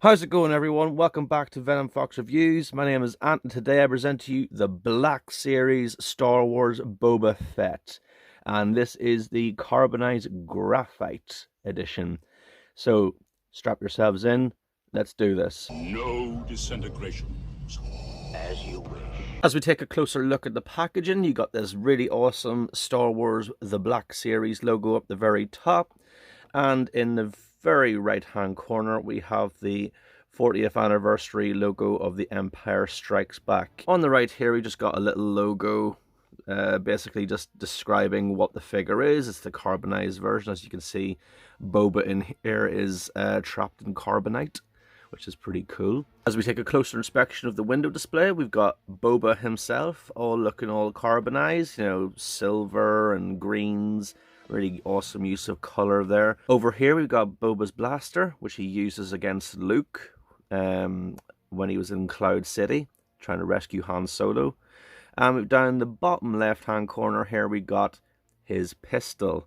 How's it going, everyone? Welcome back to Venom Fox Reviews. My name is Ant, and today I present to you the Black Series Star Wars Boba Fett. And this is the Carbonized Graphite edition. So, strap yourselves in. Let's do this. No disintegrations. As you wish. As we take a closer look at the packaging, you got this really awesome Star Wars The Black Series logo up the very top. And in the very right hand corner we have the 40th anniversary logo of The Empire Strikes Back. On the right here we just got a little logo basically just describing what the figure is. It's the carbonized version. As you can see, Boba in here is trapped in carbonite, which is pretty cool. As we take a closer inspection of the window display, we've got Boba himself all looking all carbonized, you know, silver and greens. Really awesome use of color there. Over here we've got Boba's blaster, which he uses against Luke when he was in Cloud City, trying to rescue Han Solo. And down the bottom left-hand corner here we got his pistol.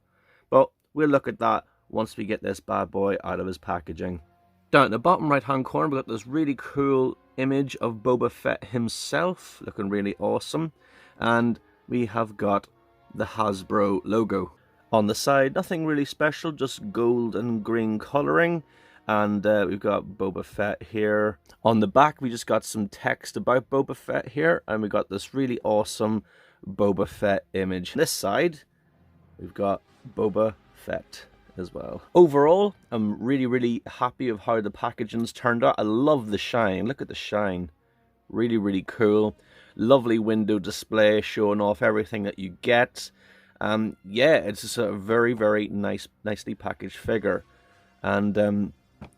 But we'll look at that once we get this bad boy out of his packaging. Down at the bottom right-hand corner we got this really cool image of Boba Fett himself, looking really awesome. And we have got the Hasbro logo. On the side, nothing really special, just gold and green colouring. And we've got Boba Fett here. On the back, we just got some text about Boba Fett here. And we got this really awesome Boba Fett image. On this side, we've got Boba Fett as well. Overall, I'm really happy of how the packaging's turned out. I love the shine. Look at the shine. Really cool. Lovely window display showing off everything that you get. Yeah, it's just a very nicely packaged figure. And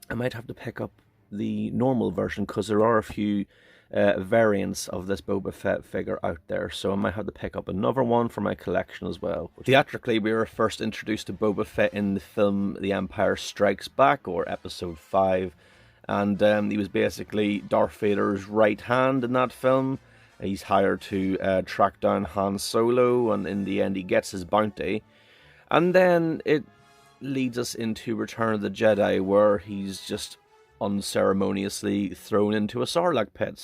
I might have to pick up the normal version because there are a few variants of this Boba Fett figure out there. So I might have to pick up another one for my collection as well. Theatrically, we were first introduced to Boba Fett in the film The Empire Strikes Back, or Episode 5. And he was basically Darth Vader's right hand in that film. He's hired to track down Han Solo, and in the end he gets his bounty. And then it leads us into Return of the Jedi, where he's just unceremoniously thrown into a Sarlacc pit.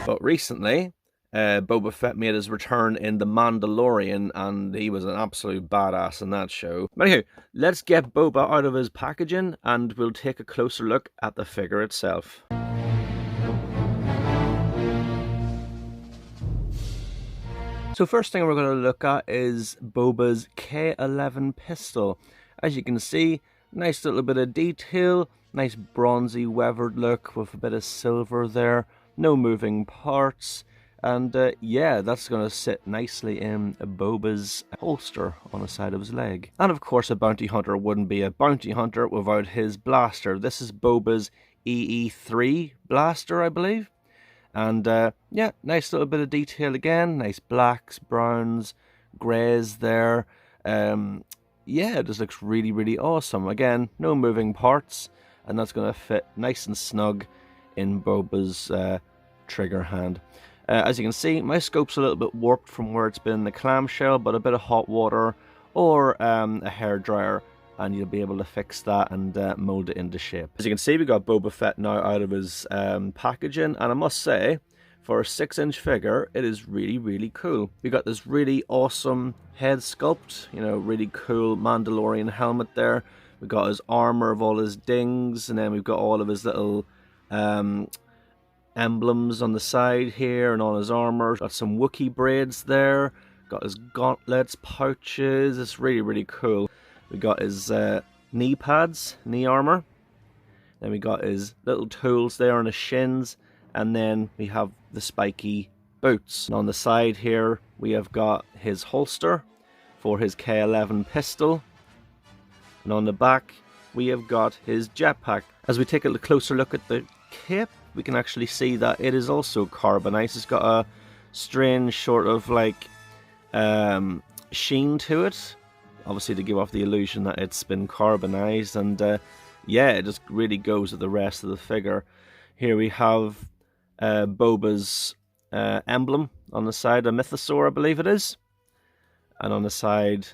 But recently, Boba Fett made his return in The Mandalorian, and he was an absolute badass in that show. But anyway, let's get Boba out of his packaging, and we'll take a closer look at the figure itself. So first thing we're going to look at is Boba's K11 pistol. As you can see, nice little bit of detail, nice bronzy weathered look with a bit of silver there, no moving parts. And yeah, that's going to sit nicely in Boba's holster on the side of his leg. And of course, a bounty hunter wouldn't be a bounty hunter without his blaster. This is Boba's EE3 blaster, I believe. And yeah, nice little bit of detail again. Nice blacks, browns, greys there. Yeah, it just looks really awesome. Again, no moving parts. And that's going to fit nice and snug in Boba's trigger hand. As you can see, my scope's a little bit warped from where it's been in the clamshell, but a bit of hot water or a hairdryer and you'll be able to fix that and mold it into shape. As you can see, we got Boba Fett now out of his packaging, and I must say, for a 6-inch figure, it is really cool. We got this really awesome head sculpt, you know, really cool Mandalorian helmet there. We got his armor of all his dings, and then we've got all of his little emblems on the side here and on his armor. Got some Wookiee braids there. Got his gauntlets, pouches. It's really cool. We got his knee pads, knee armor. Then we got his little tools there on his shins. And then we have the spiky boots. And on the side here, we have got his holster for his K11 pistol. And on the back, we have got his jetpack. As we take a closer look at the cape, we can actually see that it is also carbonized. It's got a strange sort of like sheen to it, obviously to give off the illusion that it's been carbonized. And yeah, it just really goes with the rest of the figure. Here we have Boba's emblem On the side, a mythosaur, I believe it is. And on the side,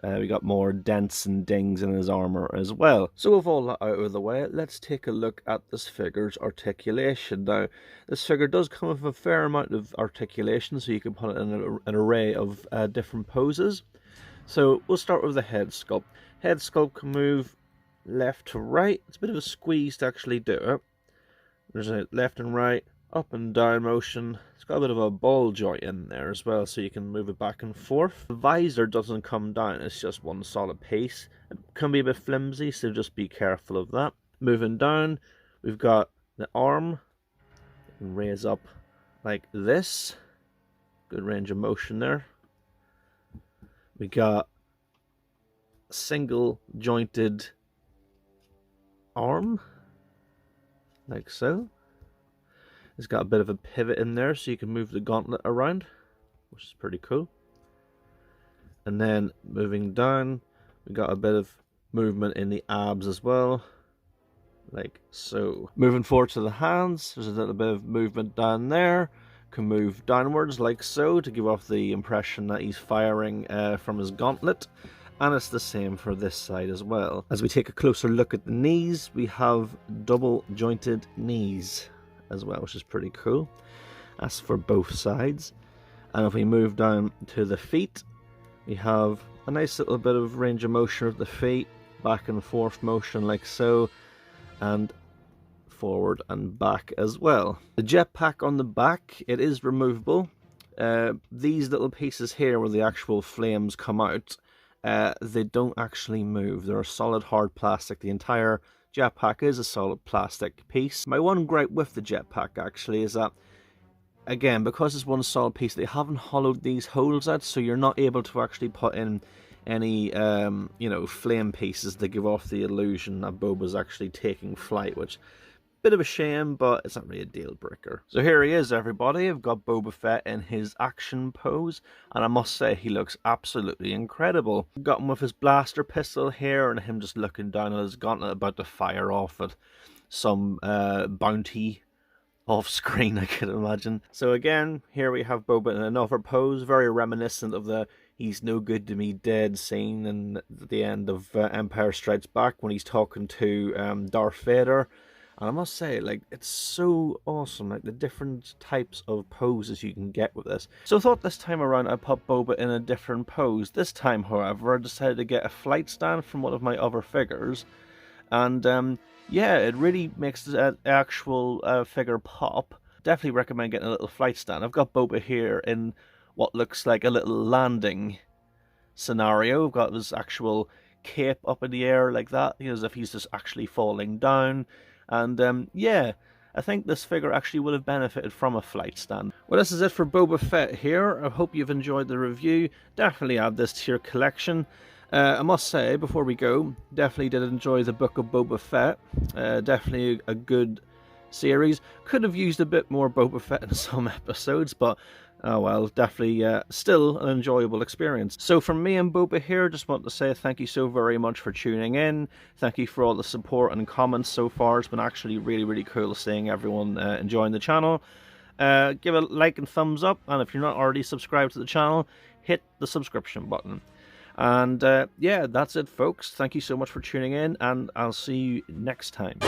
we got more dents and dings in his armor as well. So with all that out of the way, let's take a look at this figure's articulation. Now, this figure does come with a fair amount of articulation, so you can put it in an array of different poses. So we'll start with the head sculpt. Head sculpt can move left to right. It's a bit of a squeeze to actually do it. There's a left and right, up and down motion. It's got a bit of a ball joint in there as well, so you can move it back and forth. The visor doesn't come down, it's just one solid piece. It can be a bit flimsy, so just be careful of that. Moving down, we've got the arm. You can raise up like this. Good range of motion there. We got a single jointed arm, like so. It's got a bit of a pivot in there, so you can move the gauntlet around, which is pretty cool. And then moving down, we got a bit of movement in the abs as well, like so. Moving forward to the hands, there's a little bit of movement down there. Can move downwards like so to give off the impression that he's firing from his gauntlet. And it's the same for this side as well. As we take a closer look at the knees, we have double jointed knees as well, which is pretty cool. That's for both sides. And if we move down to the feet, we have a nice little bit of range of motion of the feet, back and forth motion like so, and forward and back as well. The jetpack on the back, it is removable. These little pieces here where the actual flames come out, they don't actually move. They're a solid hard plastic. The entire jetpack is a solid plastic piece. My one gripe with the jetpack actually is that, again, because it's one solid piece, they haven't hollowed these holes out, so you're not able to actually put in any you know, flame pieces that give off the illusion that Boba's actually taking flight, which bit of a shame, but it's not really a deal breaker. So here he is, everybody. I've got Boba Fett in his action pose, and I must say he looks absolutely incredible. Got him with his blaster pistol here, and him just looking down at his gauntlet, about to fire off at some bounty off screen, I could imagine. So again, here we have Boba in another pose, very reminiscent of the "he's no good to me dead" scene in the end of Empire Strikes Back when he's talking to Darth Vader. And I must say, like, it's so awesome, like the different types of poses you can get with this. So I thought this time around I'd put Boba in a different pose. This time, however, I decided to get a flight stand from one of my other figures. And yeah, it really makes the actual figure pop. Definitely recommend getting a little flight stand. I've got Boba here in what looks like a little landing scenario. I've got this actual cape up in the air like that, you know, as if he's just actually falling down. And yeah, I think this figure actually would have benefited from a flight stand. Well, this is it for Boba Fett here. I hope you've enjoyed the review. Definitely add this to your collection. I must say, before we go, definitely did enjoy the Book of Boba Fett. Definitely a good series. Could have used a bit more Boba Fett in some episodes, but oh well, definitely still an enjoyable experience. So from me and Boba here, just want to say thank you so very much for tuning in. Thank you for all the support and comments so far. It's been actually really, really cool seeing everyone enjoying the channel. Give a like and thumbs up, and if you're not already subscribed to the channel, hit the subscription button. And yeah, that's it, folks. Thank you so much for tuning in, and I'll see you next time.